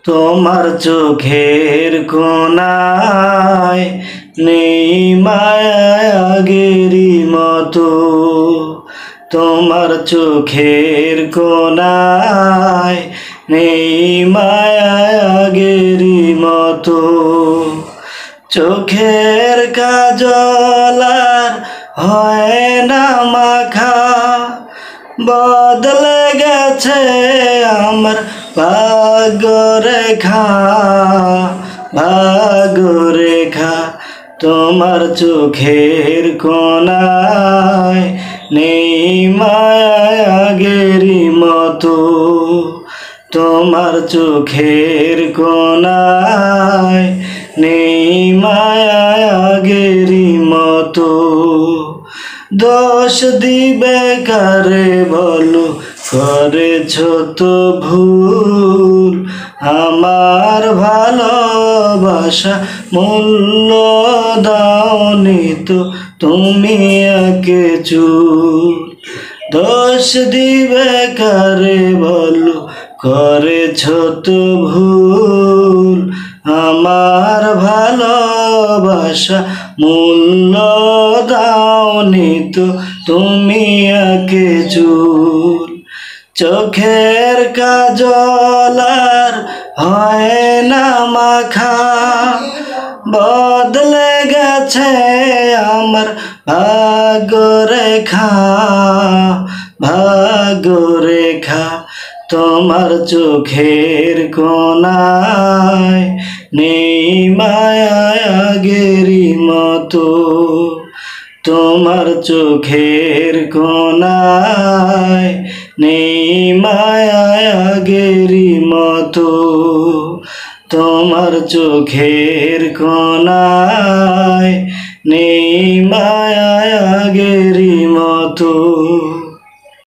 তোমার চোখের কোণায় নেই মায়া আগেরই মতো, তোমার চোখের কোণায় নেই মায়া আগেরই মতো। চোখের কাজল আর হয় না মাখা, বদলে গেছে আমার ভাগ্যরেখা, ভাগ্যরেখা। তোমার চোখের কোণায় নেই মায়া আগেরই মতো, তোমার চোখের কোণায় নেই মায়া আগেরই মতো। দোষ দিবে কারে বলো, করেছ তো ভুল, আমার ভালোবাসা মূল্য দাওনি তো তুমি একে চুল। দোষ দিবে কারে বলো, করেছ তো ভুল, আমার ভালোবাসা মূল্য দাওনি তো তুমি একে চুল। চোখের কাজল আর হয় না মাখা, বদলে গেছে আমার ভাগ্যরেখা, ভাগ্যরেখা। তোমার চোখের কোণায় নেই মায়া আগেরই মতো, তোমার চোখের কোণায় নেই মায়া আগেরই মতো, তোমার চোখের কোণায় নেই মায়া আগেরই মতো।